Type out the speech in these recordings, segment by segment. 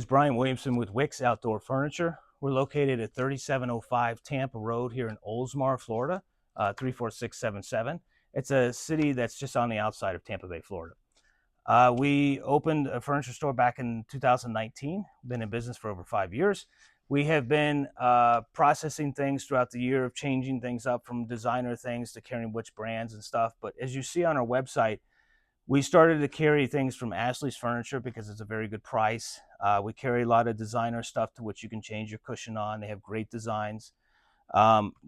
This is Brian Williamson with Wick's Outdoor Furniture. We're located at 3705 Tampa Road here in Oldsmar, Florida, 34677. It's a city that's just on the outside of Tampa Bay, Florida. We opened a furniture store back in 2019, been in business for over 5 years. We have been processing things throughout the year of changing things up from designer things to carrying which brands and stuff. But as you see on our website, we started to carry things from Ashley's Furniture because it's a very good price. We carry a lot of designer stuff to which you can change your cushion on. They have great designs.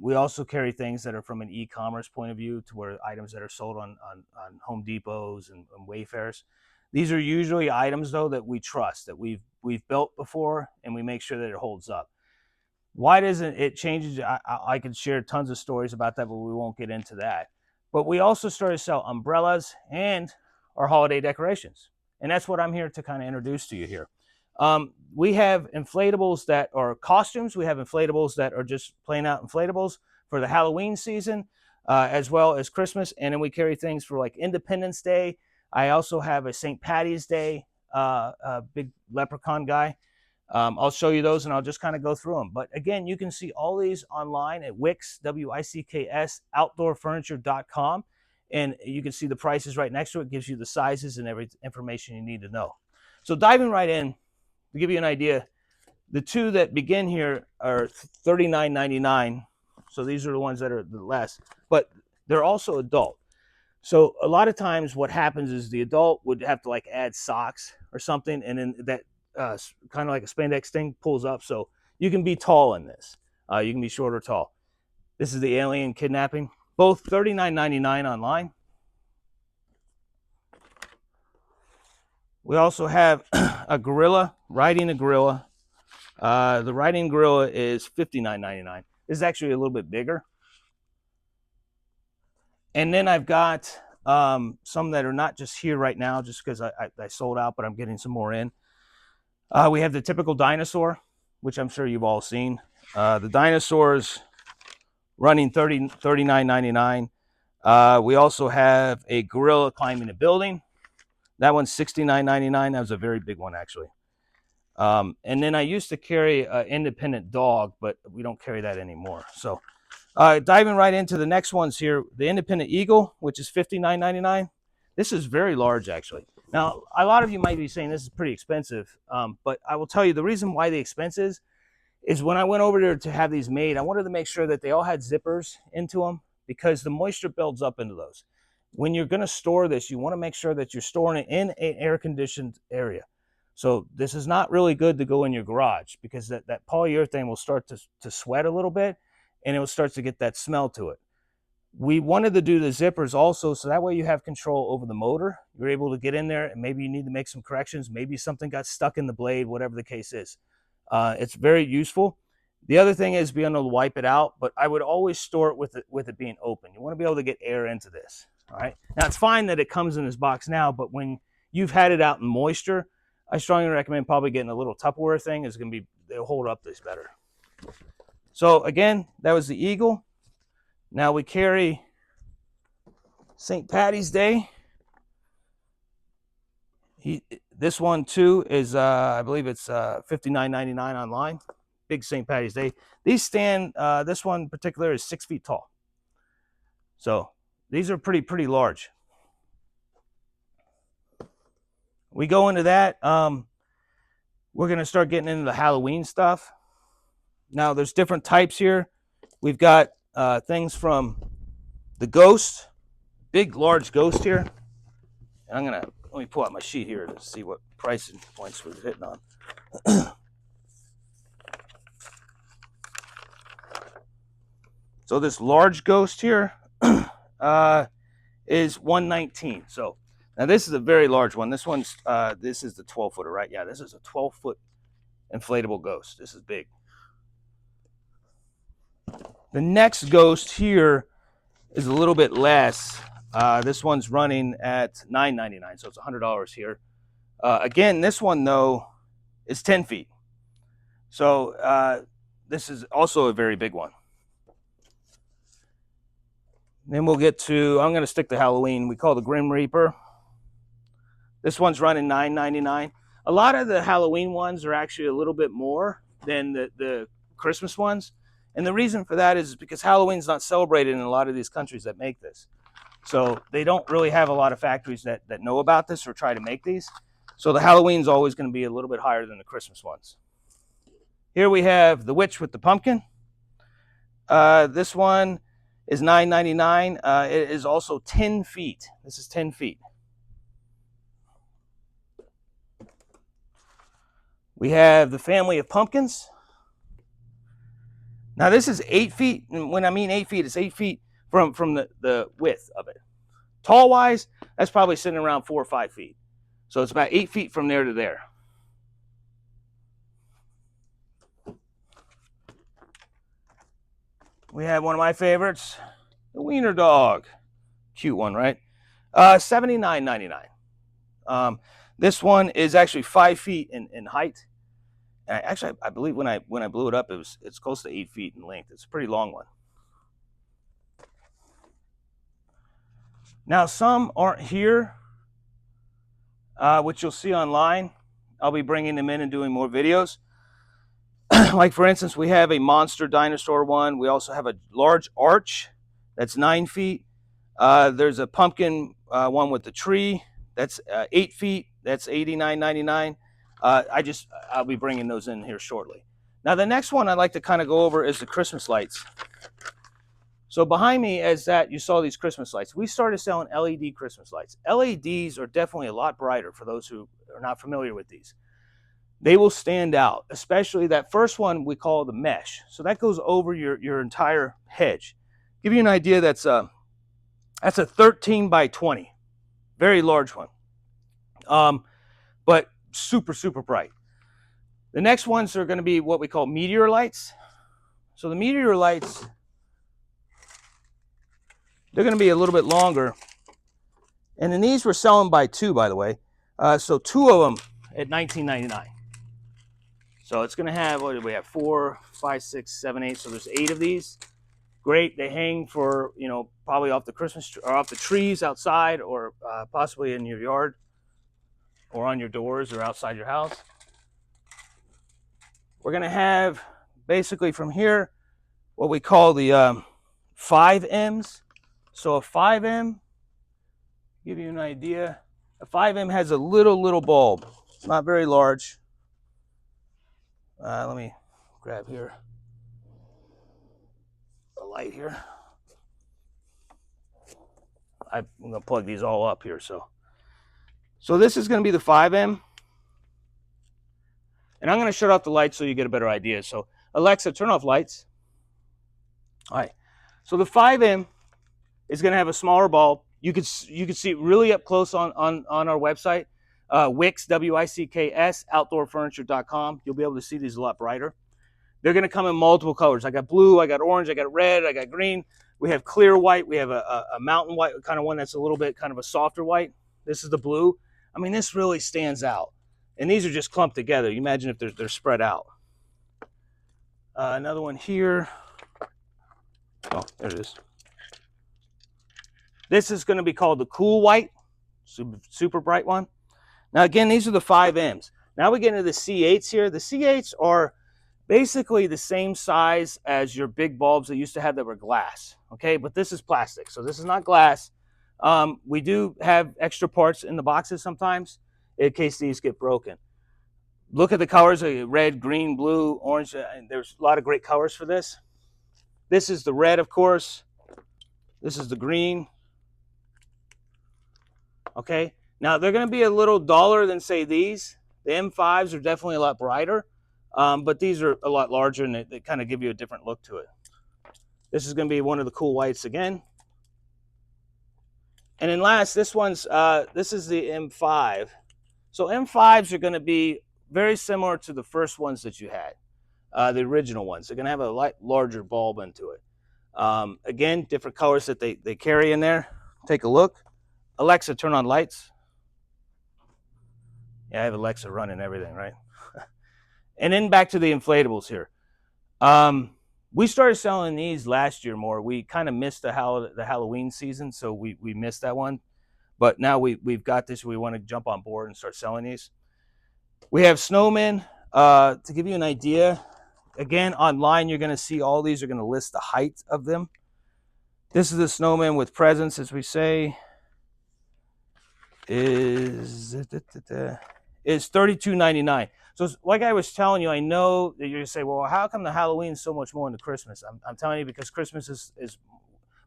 We also carry things that are from an e-commerce point of view, to where items that are sold on Home Depots and Wayfairs. These are usually items, though, that we trust, that we've built before, and we make sure that it holds up. Why doesn't it change? I could share tons of stories about that, but we won't get into that. But we also started to sell umbrellas and our holiday decorations. And that's what I'm here to kind of introduce to you here. We have inflatables that are costumes. We have inflatables that are just plain out inflatables for the Halloween season, as well as Christmas. And then we carry things for like Independence Day. I also have a St. Patty's Day big leprechaun guy. I'll show you those, and I'll just kind of go through them. But again, you can see all these online at Wicks, W-I-C-K-S, outdoorfurniture.com. And you can see the prices right next to it. It gives you the sizes and every information you need to know. So diving right in, to give you an idea, the two that begin here are $39.99. So these are the ones that are the less, but they're also adult. So a lot of times what happens is the adult would have to like add socks or something, and then that kind of like a spandex thing pulls up. So you can be tall in this. You can be short or tall. This is the alien kidnapping. Both $39.99 online. We also have a gorilla, riding a gorilla. The riding gorilla is $59.99. This is actually a little bit bigger. And then I've got some that are not just here right now, just because I sold out, but I'm getting some more in. We have the typical dinosaur, which I'm sure you've all seen. The dinosaurs running $39.99. We also have a gorilla climbing a building. That one's $69.99. That was a very big one, actually. And then I used to carry an independent dog, but we don't carry that anymore. So diving right into the next ones here, the independent eagle, which is $59.99. This is very large, actually. Now, a lot of you might be saying this is pretty expensive, but I will tell you the reason why the expense is when I went over there to have these made, I wanted to make sure that they all had zippers into them, because the moisture builds up into those. When you're going to store this, you want to make sure that you're storing it in an air-conditioned area. So this is not really good to go in your garage, because that polyurethane will start to sweat a little bit, and it will start to get that smell to it. We wanted to do the zippers also, so that way you have control over the motor. You're able to get in there, and maybe you need to make some corrections. Maybe something got stuck in the blade, whatever the case is. It's very useful. The other thing is being able to wipe it out, but I would always store it with it being open. You want to be able to get air into this. All right. Now, it's fine that it comes in this box now, but when you've had it out in moisture, I strongly recommend probably getting a little Tupperware thing. It's going to be, they'll hold up this better. So again, that was the eagle. Now we carry St. Patty's Day. This one too is, I believe it's $59.99 online. Big St. Patty's Day. These stand, this one in particular is 6 feet tall. So these are pretty large. We go into that. We're going to start getting into the Halloween stuff. Now there's different types here. We've got things from the ghost, big large ghost here. And let me pull out my sheet here to see what price points we're hitting on. So this large ghost here is $119. So now this is a very large one. This one's this is the 12-footer, right? Yeah, this is a 12-foot inflatable ghost. This is big. The next ghost here is a little bit less. This one's running at $9.99, so it's $100 here. Again, this one though is 10 feet. So this is also a very big one. Then we'll get to, I'm going to stick to Halloween. We call the Grim Reaper. This one's running $9.99. A lot of the Halloween ones are actually a little bit more than the Christmas ones. And the reason for that is because Halloween's not celebrated in a lot of these countries that make this. So they don't really have a lot of factories that know about this or try to make these. So the Halloween's always going to be a little bit higher than the Christmas ones. Here we have the witch with the pumpkin. This one is $9.99. It is also 10 feet. This is 10 feet. We have the family of pumpkins. Now this is 8 feet. And when I mean 8 feet, it's 8 feet from the width of it. Tall wise, that's probably sitting around 4 or 5 feet. So it's about 8 feet from there to there. We have one of my favorites, the wiener dog. Cute one, right? $79.99. This one is actually 5 feet in height. And I believe when I blew it up, it's close to 8 feet in length. It's a pretty long one. Now some aren't here, which you'll see online. I'll be bringing them in and doing more videos. Like for instance, we have a monster dinosaur one. We also have a large arch that's 9 feet. There's a pumpkin one with the tree that's 8 feet. That's $89.99. I'll be bringing those in here shortly. Now the next one I'd like to kind of go over is the Christmas lights. So behind me, as that you saw these Christmas lights, we started selling LED Christmas lights. LEDs are definitely a lot brighter for those who are not familiar with these. They will stand out, especially that first one we call the mesh. So that goes over your entire hedge. Give you an idea, that's a 13 by 20, very large one, but super, super bright. The next ones are going to be what we call meteor lights. So the meteor lights, they're going to be a little bit longer. And then these we're selling by 2, by the way. So 2 of them at $19.99. So it's going to have, what do we have, 4, 5, 6, 7, 8. So there's 8 of these. Great. They hang for, probably off the Christmas or off the trees outside, or possibly in your yard, or on your doors, or outside your house. We're going to have basically from here what we call the 5Ms. So a 5M, give you an idea, a 5M has a little bulb. It's not very large. Let me grab here a light here. I'm going to plug these all up here. So this is going to be the 5M. And I'm going to shut off the lights so you get a better idea. So Alexa, turn off lights. All right. So the 5M is going to have a smaller bulb. You can see it really up close on our website. Wicks, W-I-C-K-S, outdoorfurniture.com. You'll be able to see these a lot brighter. They're going to come in multiple colors. I got blue, I got orange, I got red, I got green. We have clear white. We have a mountain white, kind of one that's a little bit kind of a softer white. This is the blue. I mean, this really stands out. And these are just clumped together. You imagine if they're spread out. Another one here. Oh, there it is. This is going to be called the cool white, super bright one. Now, again, these are the 5Ms. Now we get into the C8s here. The C8s are basically the same size as your big bulbs that used to have that were glass, okay? But this is plastic, so this is not glass. We do have extra parts in the boxes sometimes in case these get broken. Look at the colors, red, green, blue, orange. There's a lot of great colors for this. This is the red, of course. This is the green. Okay, now they're going to be a little duller than, say, these. The M5s are definitely a lot brighter, but these are a lot larger, and they kind of give you a different look to it. This is going to be one of the cool whites again. And then last, this is the M5. So M5s are going to be very similar to the first ones that you had, the original ones. They're going to have a larger bulb into it. Again, different colors that they carry in there. Take a look. Alexa, turn on lights. Yeah, I have Alexa running everything, right? And then back to the inflatables here. We started selling these last year more. We kind of missed the Halloween season, so we missed that one. But now we've got this. We want to jump on board and start selling these. We have snowmen. To give you an idea, again, online, you're going to see all these are going to list the height of them. This is the snowman with presents, as we say, is $32.99. So like I was telling you, I know that you're going to say, well, how come the Halloween is so much more than Christmas? I'm telling you because Christmas is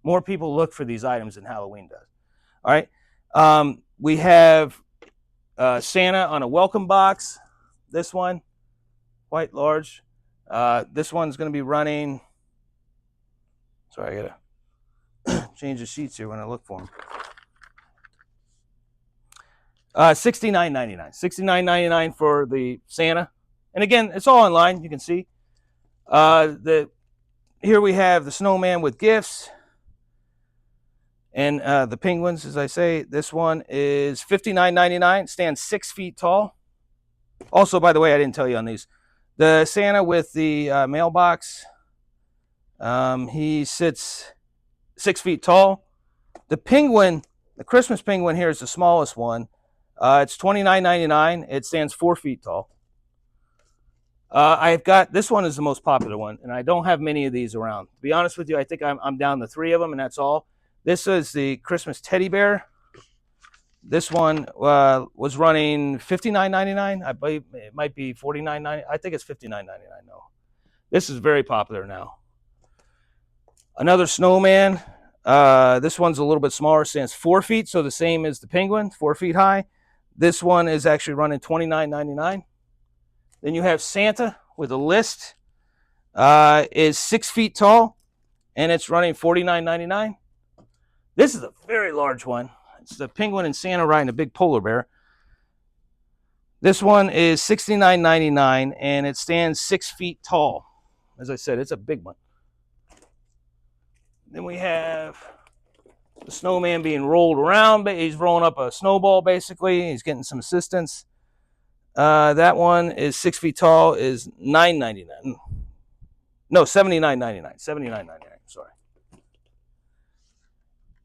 more people look for these items than Halloween does. All right. We have Santa on a welcome box. This one, quite large. This one's going to be running. Sorry, I gotta change the sheets here when I look for them. $69.99. $69.99 for the Santa, and again, it's all online. You can see. Here we have the snowman with gifts, and the penguins. As I say, this one is $59.99. Stands 6 feet tall. Also, by the way, I didn't tell you on these. The Santa with the mailbox. He sits 6 feet tall. The penguin, the Christmas penguin here is the smallest one. It's $29.99. It stands 4 feet tall. I've got, this one is the most popular one, and I don't have many of these around. To be honest with you, I think I'm down to 3 of them, and that's all. This is the Christmas teddy bear. This one was running $59.99. I believe it might be $49.99. I think it's $59.99 though. This is very popular now. Another snowman. This one's a little bit smaller, stands 4 feet, so the same as the penguin, 4 feet high. This one is actually running $29.99. Then you have Santa with a list. Is 6 feet tall, and it's running $49.99. This is a very large one. It's the penguin and Santa riding a big polar bear. This one is $69.99, and it stands 6 feet tall. As I said, it's a big one. Then we have the snowman being rolled around. He's rolling up a snowball, basically. He's getting some assistance. That one is 6 feet tall, is $9.99. No, $79.99. $79.99, sorry.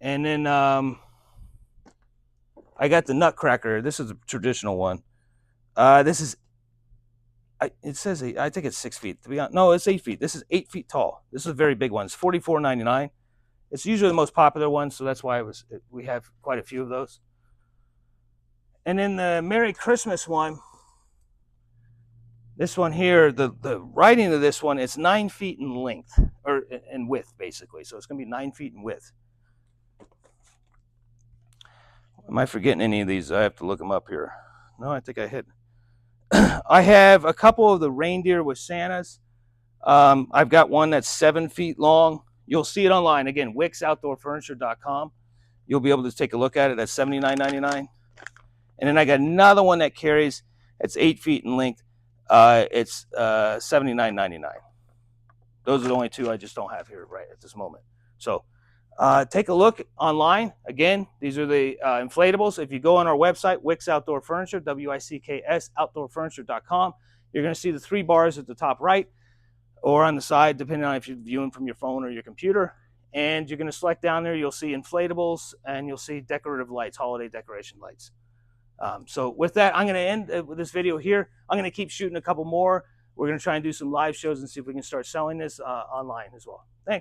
And then I got the Nutcracker. This is a traditional one. This is, it says, I think it's 6 feet. To be honest, no, it's 8 feet. This is 8 feet tall. This is a very big one. It's $44.99. It's usually the most popular one, so that's why we have quite a few of those. And then the Merry Christmas one, this one here, the writing of this one is 9 feet in length, or in width, basically. So it's going to be 9 feet in width. Am I forgetting any of these? I have to look them up here. No, I think I hit. I have a couple of the reindeer with Santas. I've got one that's 7 feet long. You'll see it online. Again, wicksoutdoorfurniture.com. You'll be able to take a look at it. That's $79.99. And then I got another one that carries, it's 8 feet in length. It's $79.99. Those are the only two I just don't have here right at this moment. So take a look online. Again, these are the inflatables. If you go on our website, Wick's Outdoor Furniture, WICKS, outdoorfurniture.com, you're going to see the 3 bars at the top right or on the side, depending on if you're viewing from your phone or your computer. And you're going to select down there. You'll see inflatables, and you'll see decorative lights, holiday decoration lights. So with that, I'm going to end with this video here. I'm going to keep shooting a couple more. We're going to try and do some live shows and see if we can start selling this online as well. Thanks.